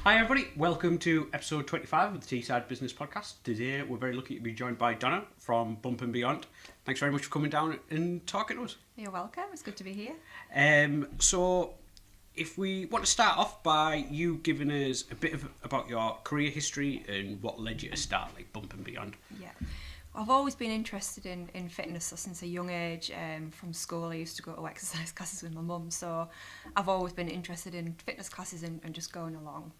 Hi everybody, welcome to episode 25 of the Teesside Business Podcast. Today we're very lucky to be joined by Donna from Bump and Beyond. Thanks very much for coming down and talking to us. You're welcome, it's good to be here. So if we want to start off by you giving us a bit about your career history and what led you to start like Bump and Beyond. Yeah, I've always been interested in fitness since a young age. From school I used to go to exercise classes with my mum, so I've always been interested in fitness classes and just going along.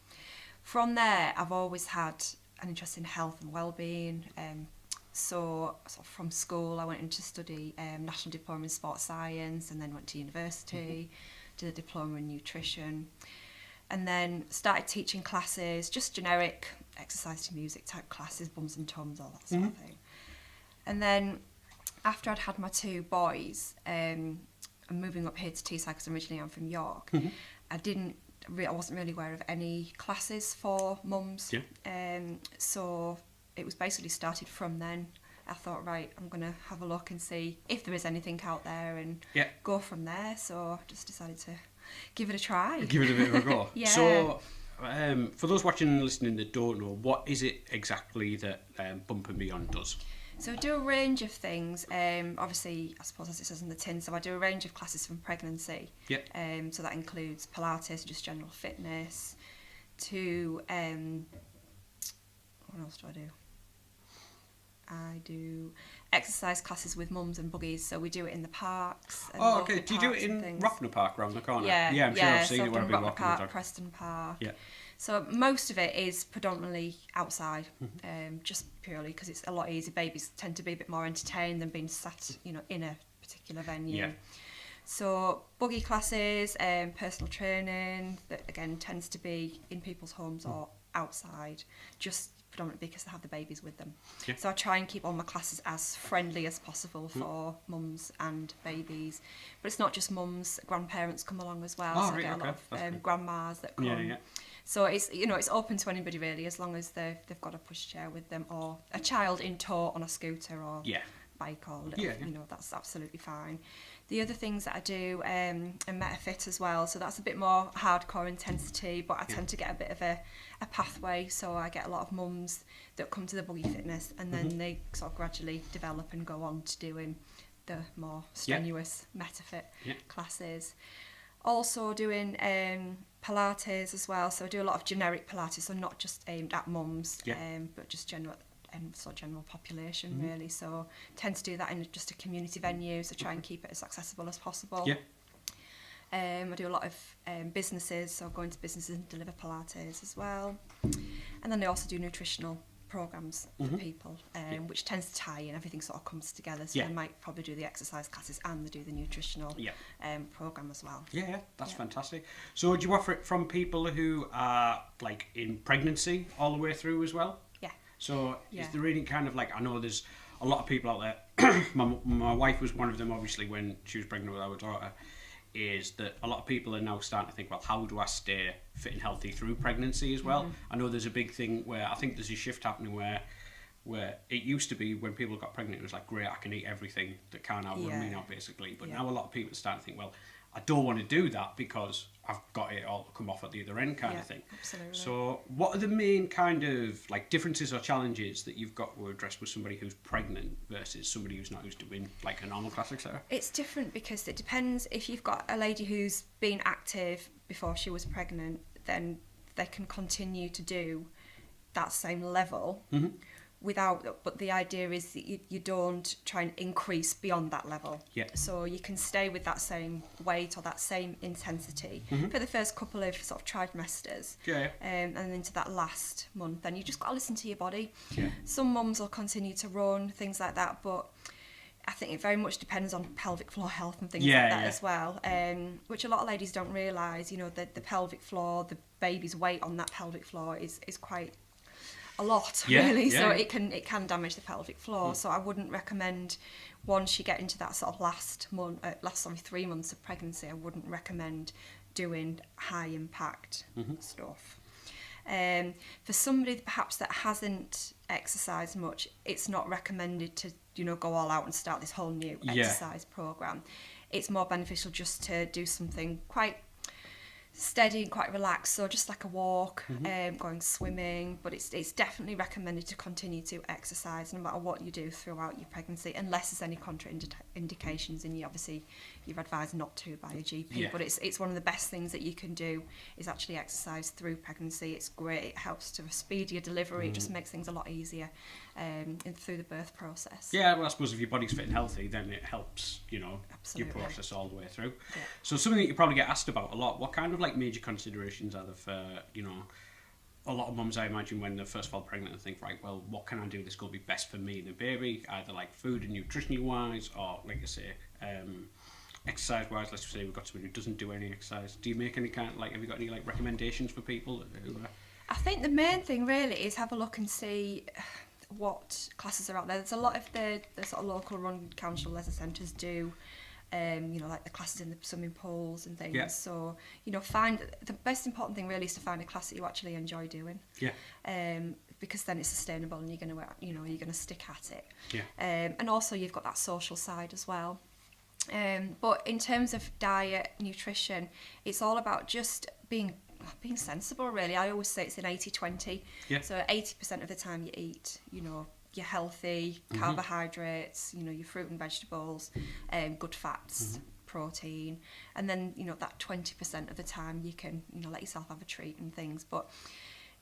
From there I've always had an interest in health and well-being. So from school I went in to study National Diploma in Sports Science and then went to university, did a diploma in nutrition, and then started teaching classes, just generic exercise to music type classes, bums and tums, all that sort of thing. And then after I'd had my two boys, I'm moving up here to Teesside because originally I'm from York. I wasn't really aware of any classes for mums. So it was basically started from then. I thought, right, I'm going to have a look and see if there is anything out there and go from there. So I just decided to give it a try. Give it a bit of a go. Yeah. So for those watching and listening that don't know, what is it exactly that Bump and Beyond does? So I do a range of things. Obviously, I suppose as it says in the tin, so I do a range of classes from pregnancy. So that includes Pilates, just general fitness, to what else do I do? I do exercise classes with mums and buggies, so we do it in the parks. And okay. Do you do it in Rockner Park around the corner? Yeah, I'm sure I've seen so it when I've been Rockner walking Park, the dog. Preston Park. Yeah. So most of it is predominantly outside, just purely because it's a lot easier. Babies tend to be a bit more entertained than being sat, in a particular venue. Yeah. So buggy classes, personal training, that again tends to be in people's homes or outside, just predominantly because they have the babies with them. Yeah. So I try and keep all my classes as friendly as possible for mums and babies. But it's not just mums, grandparents come along as well. So I get a lot of grandmas that come. Yeah. So it's it's open to anybody really, as long as they've got a pushchair with them or a child in tow on a scooter or bike or that's absolutely fine. The other things that I do, I'm MetaFit as well, so that's a bit more hardcore intensity, but I tend to get a bit of a pathway. So I get a lot of mums that come to the buggy fitness and then they sort of gradually develop and go on to doing the more strenuous MetaFit classes. Also doing Pilates as well, so I do a lot of generic Pilates, so not just aimed at mums, but just general population really. So tend to do that in just a community venue, so try and keep it as accessible as possible. I do a lot of businesses, so go into businesses and deliver Pilates as well. And then I also do nutritional programs for people, which tends to tie in, everything sort of comes together, so they might probably do the exercise classes and they do the nutritional program as well. That's fantastic. So do you offer it from people who are like in pregnancy all the way through as well? So is there any kind of like, I know there's a lot of people out there, my wife was one of them obviously when she was pregnant with our daughter, is that a lot of people are now starting to think, well, how do I stay fit and healthy through pregnancy as well? I know there's a big thing where I think there's a shift happening where it used to be when people got pregnant, it was like, great, I can eat everything that can't outrun me now, basically. But now a lot of people are starting to think, well, I don't want to do that because I've got it all to come off at the other end kind of thing. Absolutely. So what are the main kind of like differences or challenges that you've got to address with somebody who's pregnant versus somebody who's not used to doing like a normal class, etc.? It's different because it depends. If you've got a lady who's been active before she was pregnant, then they can continue to do that same level but the idea is that you don't try and increase beyond that level. So you can stay with that same weight or that same intensity for the first couple of sort of trimesters, and then into that last month. Then you just got to listen to your body. Some mums will continue to run, things like that, but I think it very much depends on pelvic floor health and things like that as well, which a lot of ladies don't realise. The pelvic floor, the baby's weight on that pelvic floor is quite a lot, really. So it can damage the pelvic floor. So I wouldn't recommend, once you get into that sort of last 3 months of pregnancy, I wouldn't recommend doing high impact stuff. For somebody perhaps that hasn't exercised much, it's not recommended to go all out and start this whole new exercise program. It's more beneficial just to do something quite steady and quite relaxed, so just like a walk, going swimming, but it's definitely recommended to continue to exercise no matter what you do throughout your pregnancy, unless there's any contraindications, and you're advised not to by a GP. But it's one of the best things that you can do is actually exercise through pregnancy. It's great, it helps to a speedier delivery, it just makes things a lot easier through the birth process. Yeah, well, I suppose if your body's fit and healthy, then it helps, your process all the way through. Yeah. So something that you probably get asked about a lot, what kind of like major considerations are there for, a lot of mums, I imagine, when they're first of all pregnant, and think, right, well, what can I do that's going to be best for me and the baby, either like food and nutrition wise, or like I say, exercise wise. Let's say we've got someone who doesn't do any exercise. Do you make any kind of, like, have you got any like recommendations for people who I think the main thing really is have a look and see what classes are out there. There's a lot of the sort of local run council leisure centres do, like the classes in the swimming pools and things. Yeah. So, find the most important thing really is to find a class that you actually enjoy doing. Yeah. Because then it's sustainable and you're gonna stick at it. Yeah. And also you've got that social side as well. But in terms of diet, nutrition, it's all about just being sensible, really. I always say it's an 80-20. Yeah. So 80% of the time you eat, you're healthy, carbohydrates, your fruit and vegetables, good fats, protein, and then that 20% of the time you can let yourself have a treat and things. But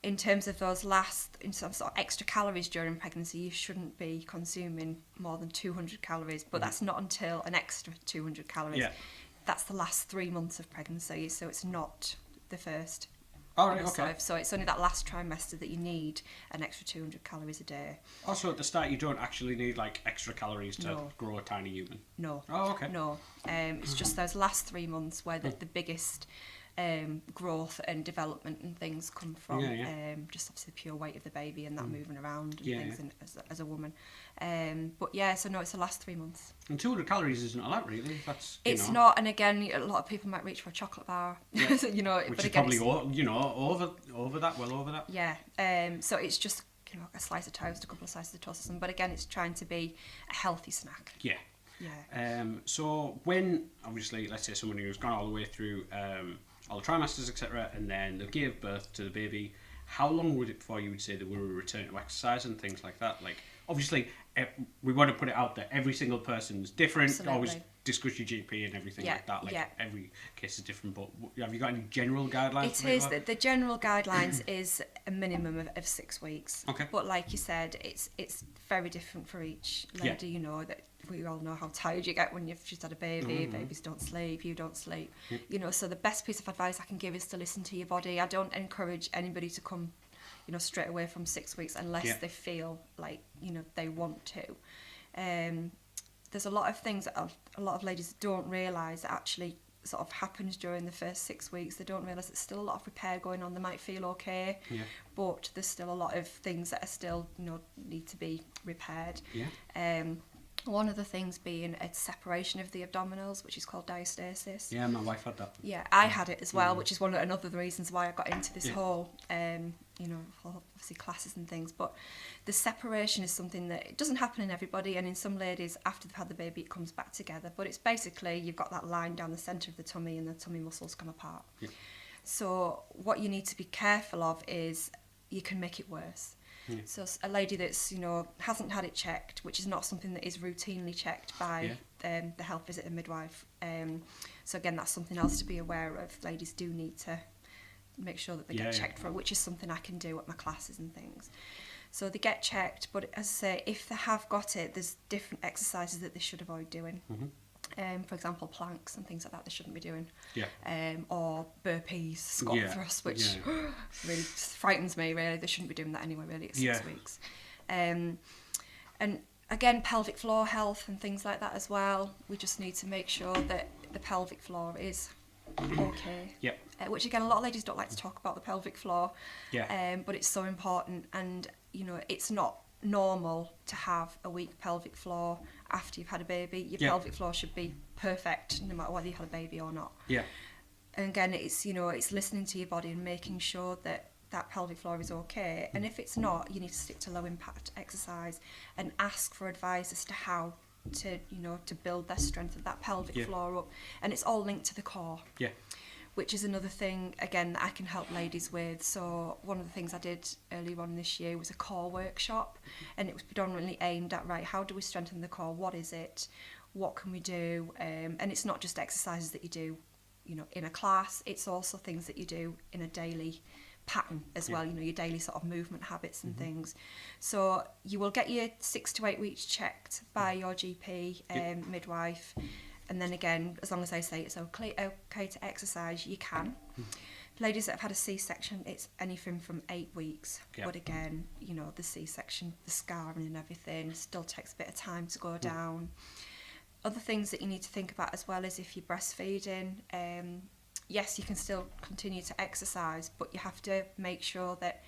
in terms of those sort of extra calories during pregnancy, you shouldn't be consuming more than 200 calories, but that's not until an extra 200 calories. Yeah. That's the last 3 months of pregnancy, so it's not the first. Oh, right, okay. So it's only that last trimester that you need an extra 200 calories a day. Also, at the start, you don't actually need like extra calories to grow a tiny human? No. Oh, okay. No. It's just those last 3 months where the biggest growth and development and things come from. Just obviously the pure weight of the baby and that moving around and things as a woman. But so no, it's the last 3 months. And 200 calories isn't a lot, really. It's not, and again, a lot of people might reach for a chocolate bar. Yeah. Which is probably over that. Yeah. So it's just a slice of toast, a couple of slices of toast or something. But again, it's trying to be a healthy snack. Yeah. Yeah. So when, obviously, let's say someone who's gone all the way through all the trimesters, etc., and then they gave birth to the baby, how long would it before you would say they were returning to exercise and things like that? Like, obviously, we want to put it out there. Every single person's different. Absolutely. Always discuss your GP and everything like that. Like, every case is different. But have you got any general guidelines? It is. The general guidelines is a minimum of 6 weeks. Okay. But like you said, it's very different for each lady. Yeah. That we all know how tired you get when you've just had a baby. Babies don't sleep. You don't sleep. So the best piece of advice I can give is to listen to your body. I don't encourage anybody to come straight away from 6 weeks unless they feel like they want to. There's a lot of things that a lot of ladies don't realise that actually sort of happens during the first 6 weeks. They don't realise there's still a lot of repair going on. They might feel okay, but there's still a lot of things that are still need to be repaired. One of the things being a separation of the abdominals, which is called diastasis. Yeah, my wife had that. Yeah, I had it as well, which is another of the reasons why I got into this whole, obviously classes and things. But the separation is something that it doesn't happen in everybody, and in some ladies, after they've had the baby, it comes back together. But it's basically you've got that line down the centre of the tummy, and the tummy muscles come apart. Yeah. So what you need to be careful of is you can make it worse. Yeah. So a lady that's hasn't had it checked, which is not something that is routinely checked by the health visitor midwife. So again, that's something else to be aware of. Ladies do need to make sure that they get checked for, which is something I can do at my classes and things. So they get checked, but as I say, if they have got it, there's different exercises that they should avoid doing. For example, planks and things like that they shouldn't be doing. Yeah. Or burpees, squat thrusts, which really frightens me, really. They shouldn't be doing that anyway, really, at 6 weeks. And again, pelvic floor health and things like that as well. We just need to make sure that the pelvic floor is okay. Yep. Which again, a lot of ladies don't like to talk about the pelvic floor. Yeah. But it's so important, and it's not normal to have a weak pelvic floor after you've had a baby. Your pelvic floor should be perfect no matter whether you had a baby or not. Yeah. And again, it's it's listening to your body and making sure that pelvic floor is okay. And if it's not, you need to stick to low impact exercise and ask for advice as to how to to build the strength of that pelvic floor up. And it's all linked to the core. Yeah. which is another thing, again, that I can help ladies with. So one of the things I did earlier on this year was a core workshop, and it was predominantly aimed at, right, how do we strengthen the core? What is it? What can we do? And it's not just exercises that you do, you know, in a class. It's also things that you do in a daily pattern as well, you know, your daily sort of movement habits and things. So you will get your 6 to 8 weeks checked by your GP, midwife, and then again, as long as they say it's okay to exercise, you can. Ladies that have had a C-section, it's anything from 8 weeks. But again, you know, the C-section, the scarring and everything still takes a bit of time to go down. Other things that you need to think about as well is if you're breastfeeding, yes, you can still continue to exercise, but you have to make sure that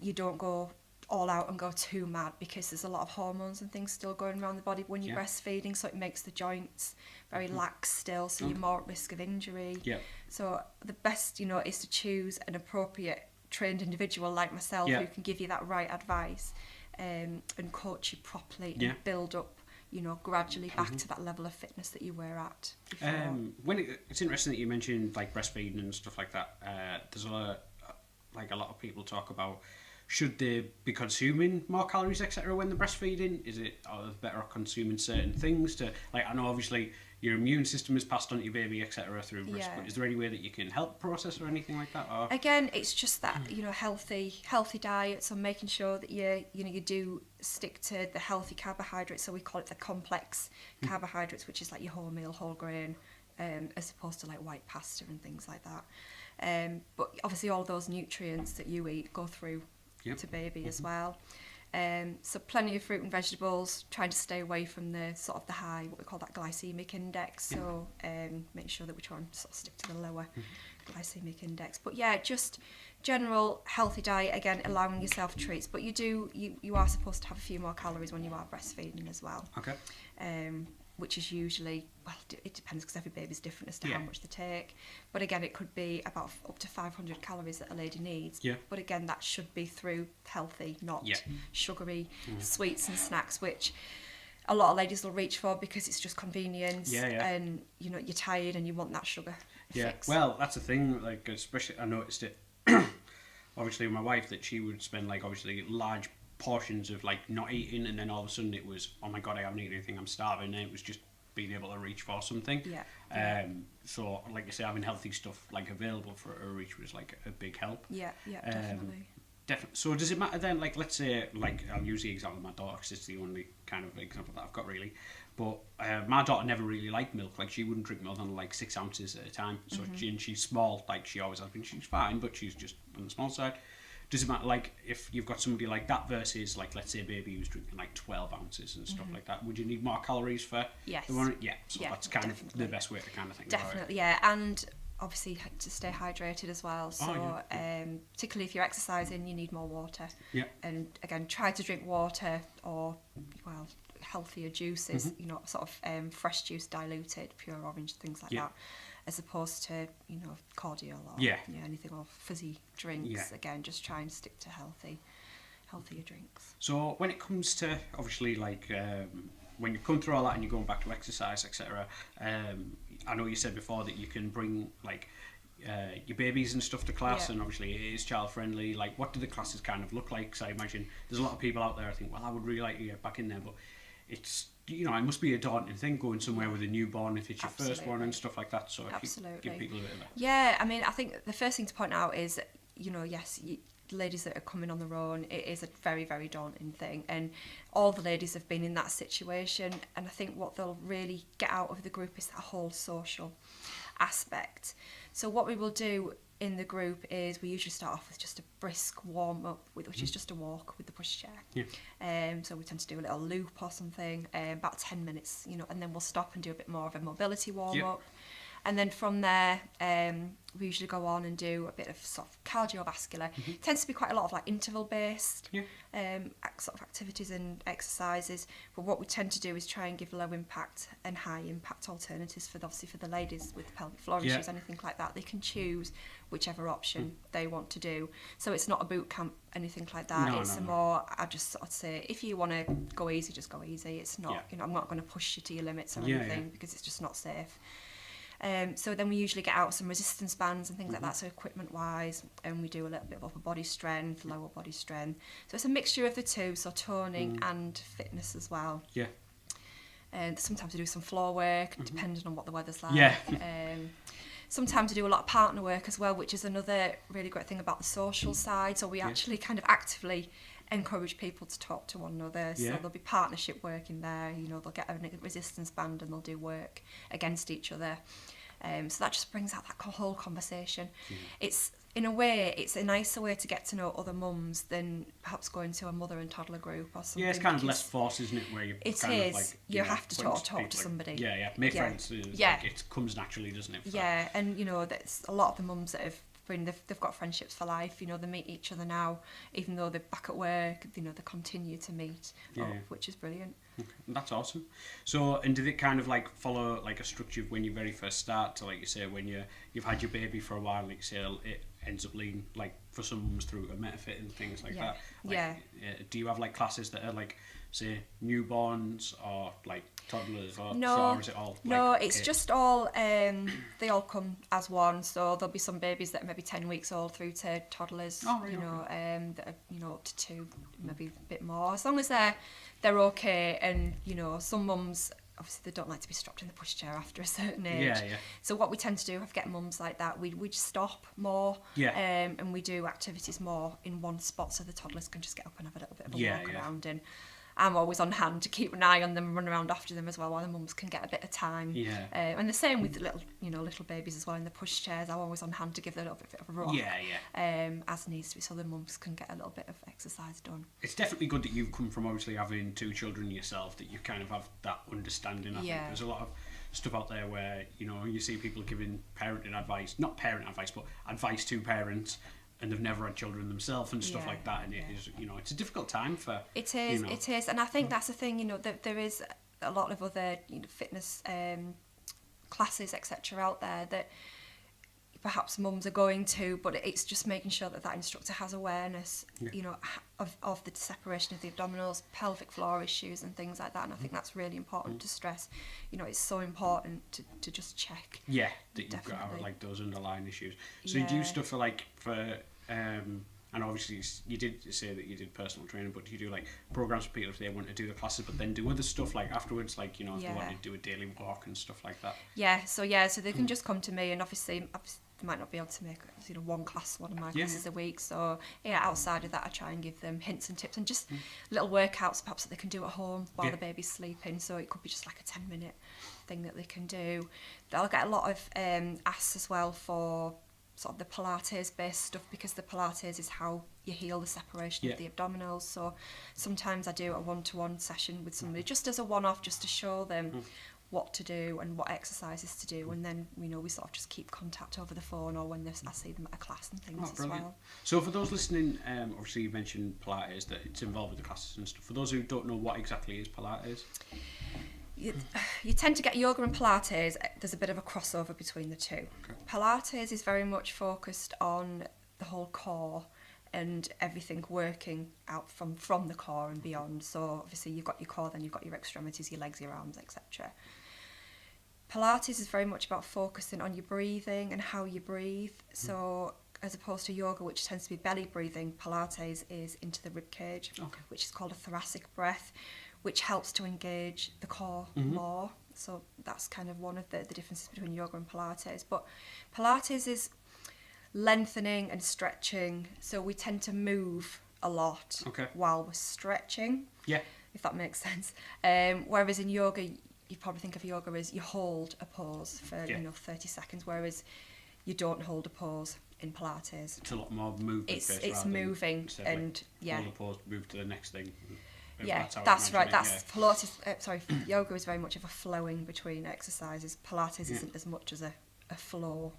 you don't go all out and go too mad, because there's a lot of hormones and things still going around the body when you're breastfeeding, so it makes the joints very lax still, so you're more at risk of injury. So the best, you know, is to choose an appropriate trained individual like myself who can give you that right advice and coach you properly and build up, you know, gradually back to that level of fitness that you were at before. It's interesting that you mentioned like breastfeeding and stuff like that. There's a lot of people talk about, should they be consuming more calories, etc., when they're breastfeeding? Is it, are they better at consuming certain things to, like, I know obviously your immune system is passed on to your baby, etc., through breast, but is there any way that you can help process or anything like that? Or? Again, it's just that, you know, healthy diet, so making sure that you do stick to the healthy carbohydrates, so we call it the complex carbohydrates, which is like your wholemeal, whole grain, as opposed to like white pasta and things like that. But obviously all those nutrients that you eat go through to baby as well. So plenty of fruit and vegetables, trying to stay away from the sort of the high, what we call that glycemic index, so make sure that we try and sort of stick to the lower glycemic index. But yeah, just general healthy diet, again, allowing yourself treats, but you are supposed to have a few more calories when you are breastfeeding as well. Which is usually, well, it depends, because every baby's different as to how much they take. But again, it could be about up to 500 calories that a lady needs. But again, that should be through healthy, not sugary sweets and snacks, which a lot of ladies will reach for because it's just convenience. And, you know, you're tired and you want that sugar fix. Well, that's the thing, like, especially, I noticed it, obviously, with my wife, that she would spend, like, obviously, large portions of like not eating, and then all of a sudden it was, oh my god, I haven't eaten anything, I'm starving, and it was just being able to reach for something. So like you say, having healthy stuff like available for her reach was like a big help. Definitely. So does it matter then, like, let's say, like, I'll use the example of my daughter because it's the only kind of example that I've got really, but my daughter never really liked milk. Like, she wouldn't drink more than like 6 ounces at a time, so and she's small, like she always has been. She's fine, but she's just on the small side. Does it matter, like, if you've got somebody like that versus, like, let's say a baby who's drinking, like, 12 ounces and stuff like that? Would you need more calories for the one? So that's kind of the best way to kind of think about it. Definitely, and obviously to stay hydrated as well. So particularly if you're exercising, you need more water. And, again, try to drink water or, well, healthier juices, you know, sort of fresh juice diluted, pure orange, things like that, as opposed to, you know, cordial or anything, or fizzy drinks. Again, just try and stick to healthier drinks. So when it comes to, obviously, like, when you've come through all that and you're going back to exercise, etc., I know you said before that you can bring, like, your babies and stuff to class, and obviously it is child friendly. Like, what do the classes kind of look like? Because I imagine there's a lot of people out there, I think, well, I would really like to get back in there, but it's, you know, it must be a daunting thing going somewhere with a newborn if it's your first one and stuff like that. So if you give people a bit of that. Yeah, I mean, I think the first thing to point out is, you know, yes, ladies that are coming on their own, it is a very, very daunting thing, and all the ladies have been in that situation, and I think what they'll really get out of the group is that whole social aspect. So what we will do in the group is we usually start off with just a brisk warm up, which is just a walk with the pushchair. So we tend to do a little loop or something, about 10 minutes, you know, and then we'll stop and do a bit more of a mobility warm up. And then from there, we usually go on and do a bit of sort of cardiovascular. It tends to be quite a lot of like interval-based sort of activities and exercises. But what we tend to do is try and give low impact and high impact alternatives for the ladies with pelvic floor issues, anything like that. They can choose whichever option they want to do. So it's not a boot camp, anything like that. More, I just sort of say, if you want to go easy, just go easy. It's not, you know, I'm not going to push you to your limits or anything because it's just not safe. So then we usually get out some resistance bands and things like that, so equipment wise, and we do a little bit of upper body strength, lower body strength. So it's a mixture of the two, so toning and fitness as well. Yeah. Sometimes we do some floor work, depending on what the weather's like. Yeah. Sometimes we do a lot of partner work as well, which is another really great thing about the social side. So we actually kind of actively encourage people to talk to one another. So there'll be partnership work in there. You know, they'll get a resistance band and they'll do work against each other. So that just brings out that whole conversation. It's, in a way, it's a nicer way to get to know other mums than perhaps going to a mother and toddler group or something. Yeah, it's kind of less force, isn't it? Where you kind of like, you have to talk to somebody. Make friends. Like, it comes naturally, doesn't it? Yeah, and you know, that's a lot of the mums that have they've got friendships for life. You know, they meet each other now, even though they're back at work. You know, they continue to meet, which is brilliant. Okay. That's awesome. So, and did it kind of like follow like a structure when you very first start to, like you say, when you've had your baby for a while, like you say, it ends up leading, like for some mums, through a metafit and things like that. Like, do you have like classes that are like, say, newborns or like toddlers, or or is it all? No, it's just all. They all come as one. So there'll be some babies that are maybe 10 weeks old through to toddlers. Oh, right, that are up to 2, maybe a bit more. As long as they're okay, and some mums, obviously they don't like to be strapped in the pushchair after a certain age. Yeah. So what we tend to do, get mums like that, we just stop more. And we do activities more in one spot, so the toddlers can just get up and have a little bit of a walk around. And I'm always on hand to keep an eye on them and run around after them as well, while the mums can get a bit of time. And the same with the little babies as well in the pushchairs. I'm always on hand to give them a little bit of a rock. As needs to be, so the mums can get a little bit of exercise done. It's definitely good that you've come from obviously having 2 children yourself, that you kind of have that understanding. I think there's a lot of stuff out there where you see people giving parenting advice, not parent advice, but advice to parents, and they've never had children themselves and stuff like that, and it is, it's a difficult time for it is, and I think that's the thing, that there is a lot of other fitness classes, etc., out there that perhaps mums are going to, but it's just making sure that instructor has awareness, of the separation of the abdominals, pelvic floor issues and things like that, and I think that's really important to stress. It's so important to just check. Yeah, that you've got like those underlying issues. So you do stuff for and obviously you did say that you did personal training, but do you do like programs for people if they want to do the classes, but then do other stuff like afterwards, like if they want to do a daily walk and stuff like that? So they can just come to me, and obviously they might not be able to make one of my classes a week, so outside of that I try and give them hints and tips and just little workouts perhaps that they can do at home while the baby's sleeping. So it could be just like a 10-minute thing that they can do. I'll get a lot of asks as well for sort of the Pilates based stuff, because the Pilates is how you heal the separation of the abdominals. So sometimes I do a one-to-one session with somebody just as a one-off, just to show them what to do and what exercises to do, and then we sort of just keep contact over the phone or when I see them at a class and things as well. So for those listening, obviously you mentioned Pilates, that it's involved with the classes and stuff. For those who don't know, what exactly is Pilates? You tend to get yoga and Pilates, there's a bit of a crossover between the two. Pilates is very much focused on the whole core and everything working out from the core and beyond. So obviously you've got your core, then you've got your extremities, your legs, your arms, etc. Pilates is very much about focusing on your breathing and how you breathe. So as opposed to yoga, which tends to be belly breathing, Pilates is into the rib cage, which is called a thoracic breath, which helps to engage the core more. So that's kind of one of the differences between yoga and Pilates. But Pilates is lengthening and stretching, so we tend to move a lot while we're stretching, if that makes sense. Whereas in yoga, you probably think of yoga as you hold a pose for 30 seconds, whereas you don't hold a pose in Pilates. It's a lot more movement. It's moving and hold a pose, move to the next thing. That's right. Pilates. Yoga is very much of a flowing between exercises. Pilates isn't as much as a flow.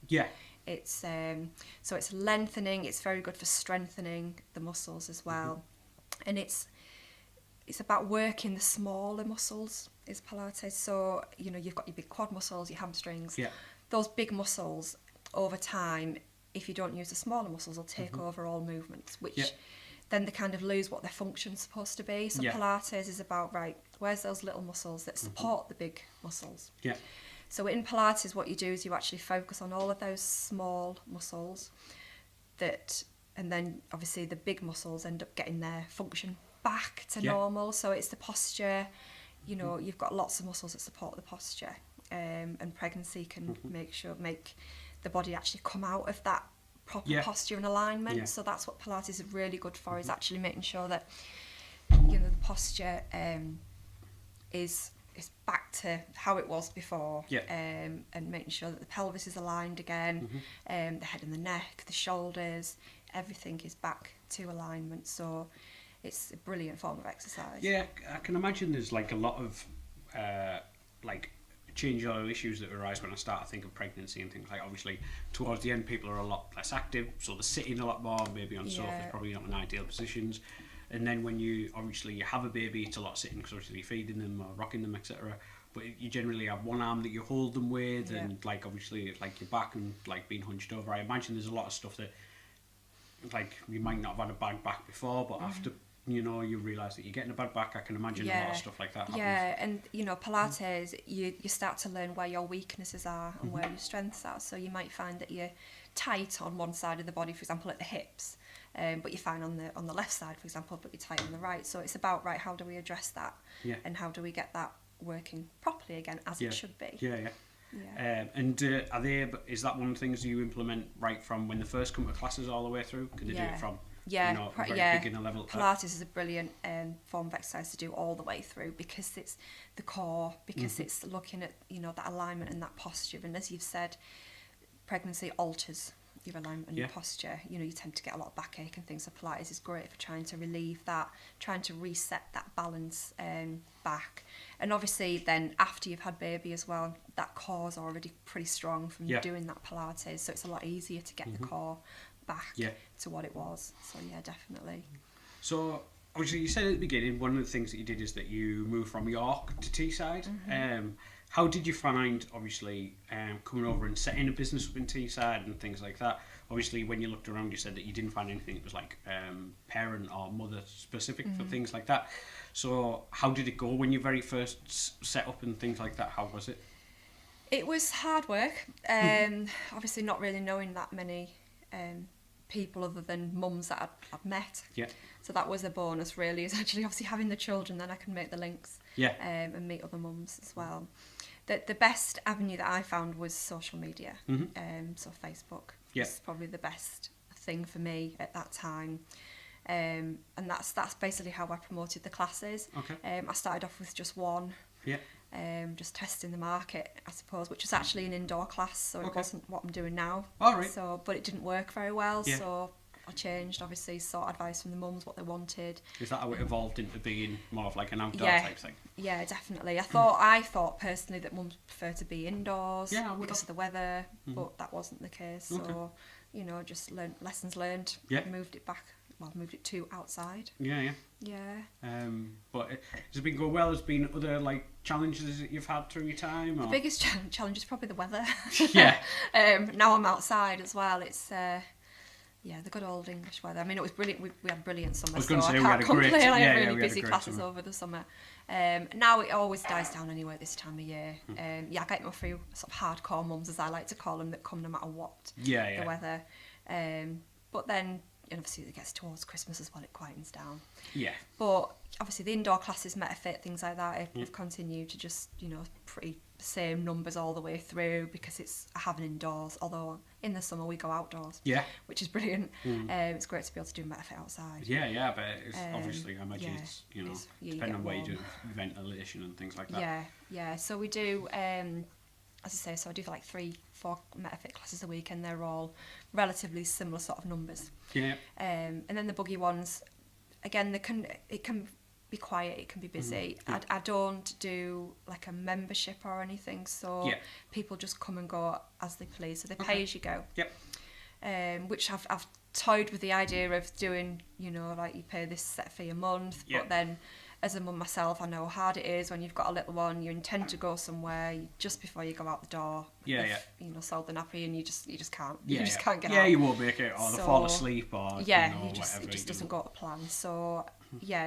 It's so it's lengthening. It's very good for strengthening the muscles as well, and it's about working the smaller muscles. Is Pilates. So you've got your big quad muscles, your hamstrings. Those big muscles over time, if you don't use the smaller muscles, will take over all movements, which then they kind of lose what their function's supposed to be. So Pilates is about, where's those little muscles that support the big muscles? So in Pilates, what you do is you actually focus on all of those small muscles and then obviously the big muscles end up getting their function back to normal. So it's the posture, you know, you've got lots of muscles that support the posture, and pregnancy can make the body actually come out of that proper posture and alignment. So that's what Pilates is really good for, is actually making sure that, you know, the posture is back to how it was before, and making sure that the pelvis is aligned again, the head and the neck, the shoulders, everything is back to alignment. So it's a brilliant form of exercise. Yeah, I can imagine there's like a lot of like change or issues that arise when I start to think of pregnancy and things like. Obviously towards the end people are a lot less active, so they're sitting a lot more, maybe on sofas, probably not in ideal positions. And then when you have a baby, it's a lot sitting because obviously you're feeding them or rocking them, etc. But you generally have one arm that you hold them with, and like obviously like your back and like being hunched over. I imagine there's a lot of stuff that like you might not have had a bad back before, but after you know you realise that you're getting a bad back, I can imagine a lot of stuff like that happens. Yeah, and you know, Pilates, you start to learn where your weaknesses are and where your strengths are. So you might find that you're tight on one side of the body, for example at the hips, but you're fine on the left side, for example, but you're tight on the right. So it's about, right, how do we address that, and how do we get that working properly again as it should be. And is that one of the things you implement right from when they first come to classes all the way through? Can they do it from beginner level? Pilates is a brilliant form of exercise to do all the way through, because it's the core, because it's looking at, you know, that alignment and that posture. And as you've said, pregnancy alters your alignment and your posture. You know, you tend to get a lot of backache and things, so Pilates is great for trying to relieve that, trying to reset that balance back. And obviously then after you've had baby as well, that core's already pretty strong from doing that Pilates, so it's a lot easier to get the core back to what it was. So yeah, definitely. So obviously you said at the beginning one of the things that you did is that you moved from York to Teesside. How did you find, obviously, coming over and setting a business up in Teesside and things like that? Obviously, when you looked around, you said that you didn't find anything that was like parent or mother specific for things like that. So how did it go when you very first set up and things like that? How was it? It was hard work. Obviously, not really knowing that many people other than mums that I'd met. So that was a bonus, really, is actually obviously having the children, then I can make the links and meet other mums as well. The best avenue that I found was social media, so Facebook was probably the best thing for me at that time, and that's basically how I promoted the classes. I started off with just one, just testing the market, I suppose, which was actually an indoor class, so it wasn't what I'm doing now. So, but it didn't work very well, so I changed, obviously, sought advice from the mums, what they wanted. Is that how it evolved into being more of like an outdoor type thing? Yeah, definitely. I thought personally that mums prefer to be indoors because of the weather, but that wasn't the case. So, you know, just lessons learned. Moved it to outside. But has it been going well? Has been other like challenges that you've had through your time? Or? The biggest challenge is probably the weather. Now I'm outside as well. It's the good old English weather. I mean, it was brilliant. We had brilliant summer. I can't complain. I had really busy classes over the summer. Now it always dies down anyway this time of year. I get my few sort of hardcore mums, as I like to call them, that come no matter what the weather. But then, and obviously it gets towards Christmas as well, it quietens down. But obviously the indoor classes, MetaFit, things like that, I've continued to just, you know, pretty same numbers all the way through, because I have an indoors, although in the summer we go outdoors, which is brilliant. It's great to be able to do MetaFit outside. But it's obviously, I imagine it's, you know, depending on where you do ventilation and things like that. So we do, as I say, so I do like 3-4 MetaFit classes a week, and they're all relatively similar sort of numbers. And then the buggy ones, again, it can be quiet, it can be busy. I don't do like a membership or anything, so people just come and go as they please, so they pay as you go. Which I've toyed with the idea of doing, you know, like you pay this set fee a month, but then as a mum myself, I know how hard it is when you've got a little one, you intend to go somewhere, just before you go out the door, you know, sold the nappy, and you just can't, can't get out. You won't make it, or they fall asleep, or you know, it just doesn't go to plan. So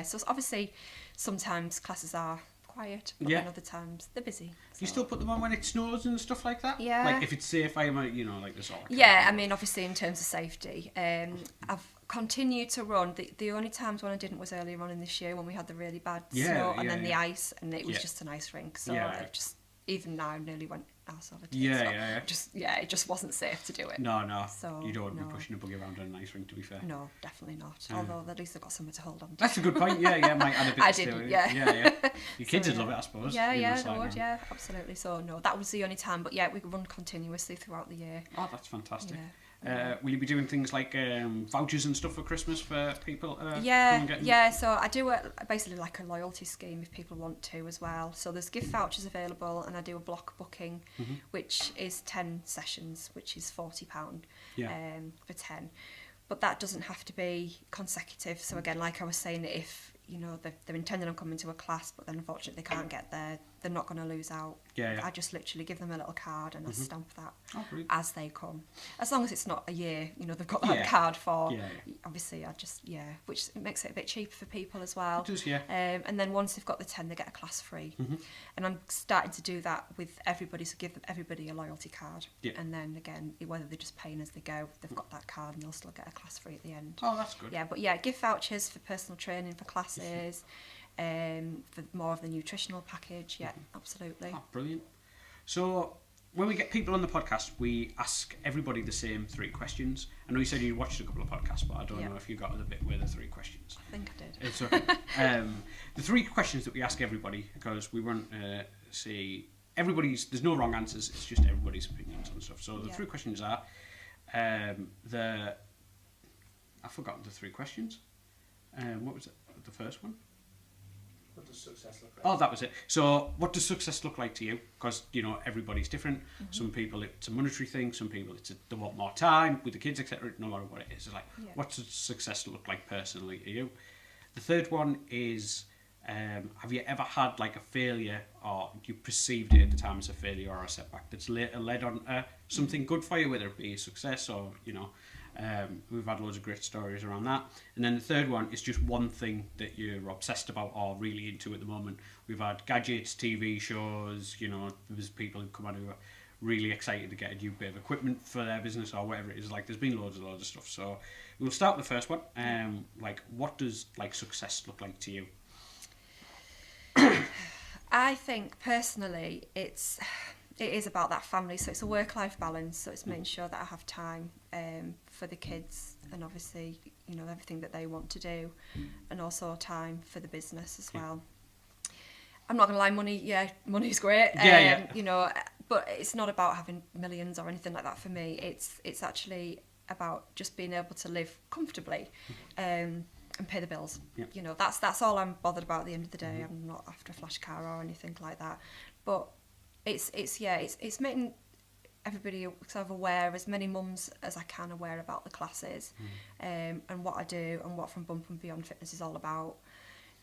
so obviously sometimes classes are quiet, but then other times they're busy. So. You still put them on when it snows and stuff like that? Yeah. Like if it's safe, like the sort of... Yeah, I mean, obviously in terms of safety. I've continued to run. The only times when I didn't was earlier on in this year when we had the really bad snow and then the ice, and it was just an ice rink. So I've just, even now, nearly went arse over tea. It just wasn't safe to do it. No. So, you don't want to be pushing a buggy around on an ice rink, to be fair. No, definitely not. Although at least I've got somewhere to hold on to. That's a good point. Yeah, might add a bit. I didn't. Yeah. Your kids would love it, I suppose. Yeah, they would. Yeah, absolutely. So no, that was the only time. But yeah, we run continuously throughout the year. Oh, that's fantastic. Will you be doing things like vouchers and stuff for Christmas for people? So I do basically like a loyalty scheme if people want to as well. So there's gift vouchers available, and I do a block booking, which is 10 sessions, which is £40 for 10. But that doesn't have to be consecutive. So again, like I was saying, if they're intending on coming to a class, but then unfortunately they can't get there, they're not going to lose out. I just literally give them a little card and I stamp that as they come. As long as it's not a year, they've got that card for. Obviously, which makes it a bit cheaper for people as well. It does, and then once they've got the 10, they get a class free. And I'm starting to do that with everybody, so give everybody a loyalty card. And then again, whether they're just paying as they go, they've got that card and they'll still get a class free at the end. Oh, that's good. But gift vouchers for personal training for classes. For more of the nutritional package, absolutely. Oh, brilliant. So when we get people on the podcast, we ask everybody the same 3 questions. I know you said you watched a couple of podcasts, but I don't know if you got to the bit where the 3 questions. I think I did. It's okay. The 3 questions that we ask everybody, because we want to see there's no wrong answers, it's just everybody's opinions on stuff. So the 3 questions are, I've forgotten the 3 questions. What was it? The first one? What does success look like? Oh, that was it. So, what does success look like to you? Because, everybody's different. Some people it's a monetary thing. Some people they want more time with the kids, etc. No matter what it is. It's like, what does success look like personally to you? The third one is, have you ever had like a failure, or you perceived it at the time as a failure or a setback that's later led on something good for you, whether it be a success or, we've had loads of great stories around that. And then the third one is just one thing that you're obsessed about or really into at the moment. We've had gadgets, TV shows, there's people who come out who are really excited to get a new bit of equipment for their business or whatever it is. Like, there's been loads of stuff. So we'll start with the first one. What does success look like to you? I think personally it is about that family, so it's a work-life balance, so it's making sure that I have time for the kids and obviously everything that they want to do, and also time for the business as well. I'm not gonna lie, money's great, but it's not about having millions or anything like that for me. It's actually about just being able to live comfortably and pay the bills. That's all I'm bothered about at the end of the day. I'm not after a flash car or anything like that, but it's making everybody sort of aware, as many mums as I can, aware about the classes and what I do and what From Bump and Beyond Fitness is all about.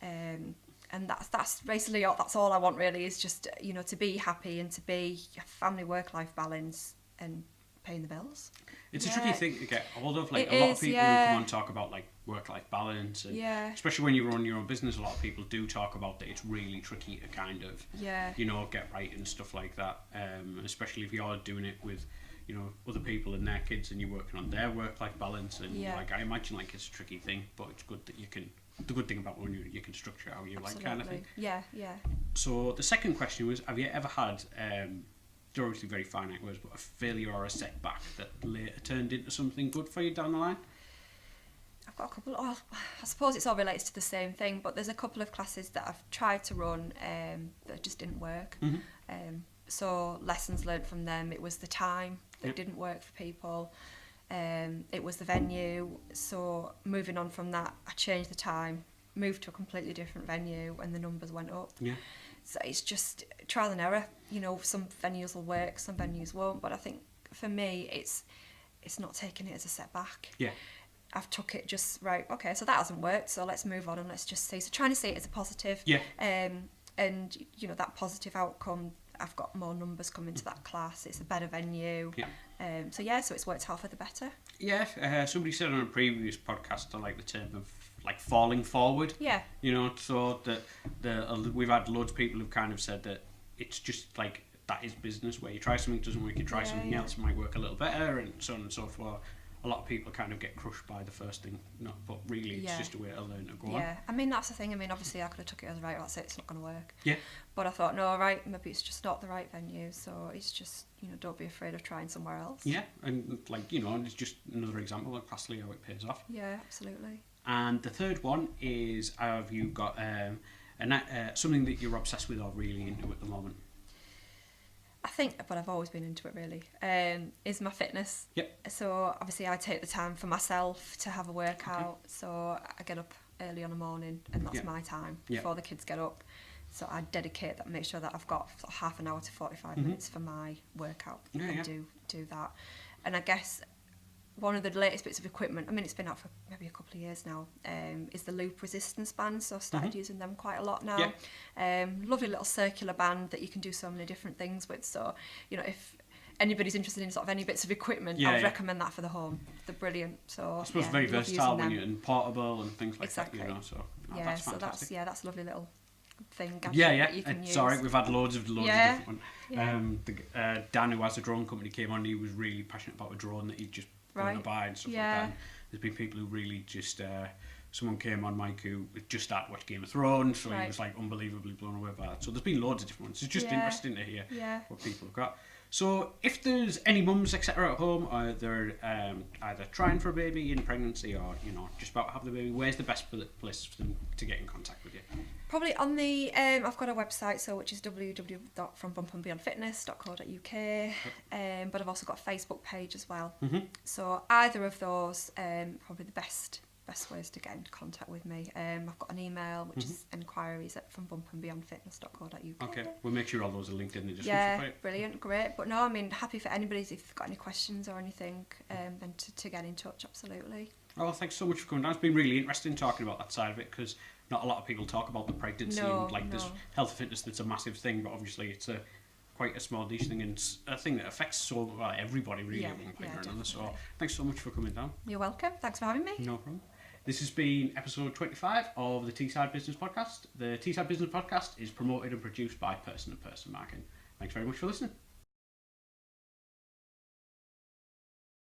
And that's basically that's all I want really, is just to be happy and to be a family work-life balance and paying the bills. It's a tricky thing to get hold of. Like, a lot of people who come on talk about like work-life balance, and especially when you run your own business, a lot of people do talk about that it's really tricky to kind of get right and stuff like that, especially if you're doing it with other people and their kids and you're working on their work-life balance, and like, I imagine like it's a tricky thing, but it's good that you can, the good thing about when you can structure how you like, kind of thing. So the second question was, have you ever had they're obviously very finite words, but a failure or a setback that later turned into something good for you down the line? I've got a couple. I suppose it's all related to the same thing, but there's a couple of classes that I've tried to run that just didn't work. So lessons learned from them, it was the time that didn't work for people. It was the venue. So moving on from that, I changed the time, moved to a completely different venue, and the numbers went up. So it's just trial and error. Some venues will work, some venues won't. But I think for me, it's not taking it as a setback. I've took it just right. Okay, so that hasn't worked. So let's move on and let's just see. So trying to see it as a positive. And that positive outcome. I've got more numbers coming to that class. It's a better venue. So it's worked out for the better. Yeah, somebody said on a previous podcast, I like the term of like falling forward. Yeah. You know, so we've had loads of people who've kind of said that it's just like that is business where you try something, doesn't work, you try something else, might work a little better, and so on and so forth. A lot of people kind of get crushed by the first thing, but really it's just a way to learn to go on. Yeah, I mean, that's the thing. I mean, obviously I could have took it as right, that's it, it's not going to work. Yeah. But I thought, no, right, maybe it's just not the right venue, so it's just, don't be afraid of trying somewhere else. Yeah, and it's just another example of classically how it pays off. Yeah, absolutely. And the third one is, have you got something that you're obsessed with or really into at the moment? I think, but I've always been into it really, is my fitness. Yep. So obviously I take the time for myself to have a workout. Okay. So I get up early on the morning and that's my time before the kids get up. So I dedicate that, make sure that I've got sort of half an hour to 45 minutes for my workout and do that. And I guess one of the latest bits of equipment, I mean it's been out for maybe a couple of years now, is the loop resistance bands. So I've started using them quite a lot now. Lovely little circular band that you can do so many different things with. So if anybody's interested in sort of any bits of equipment, I would recommend that for the home. They're brilliant. So I suppose very versatile and portable and things like exactly. that. So that's fantastic. So that's a lovely little thing. That you can use. Sorry, we've had loads of different ones. Dan, who has a drone company, came on. He was really passionate about a drone that he'd just going to buy and stuff like that. And there's been people who really just someone came on, Mike, who just started watching Game of Thrones, so he was like unbelievably blown away by that. So there's been loads of different ones. It's just interesting to hear what people have got. So if there's any mums, etc. at home, they're either trying for a baby in pregnancy or just about to have the baby, where's the best place for them to get in contact with you? Probably on the I've got a website, which is www.frombumpandbeyondfitness.co.uk, but I've also got a Facebook page as well. So either of those probably the best ways to get in contact with me. I've got an email which is enquiries at frombumpandbeyondfitness.co.uk. Okay, we'll make sure all those are linked in the description for you. Brilliant, great. But no, I mean, happy for anybody if they've got any questions or anything, then to get in touch, absolutely. Oh, thanks so much for coming down. It's been really interesting talking about that side of it, because not a lot of people talk about the pregnancy there's health and fitness that's a massive thing, but obviously it's quite a small niche thing and a thing that affects everybody really at one point or another. So thanks so much for coming down. You're welcome. Thanks for having me. No problem. This has been episode 25 of the Teesside Business Podcast. The Teesside Business Podcast is promoted and produced by Person to Person Marketing. Thanks very much for listening.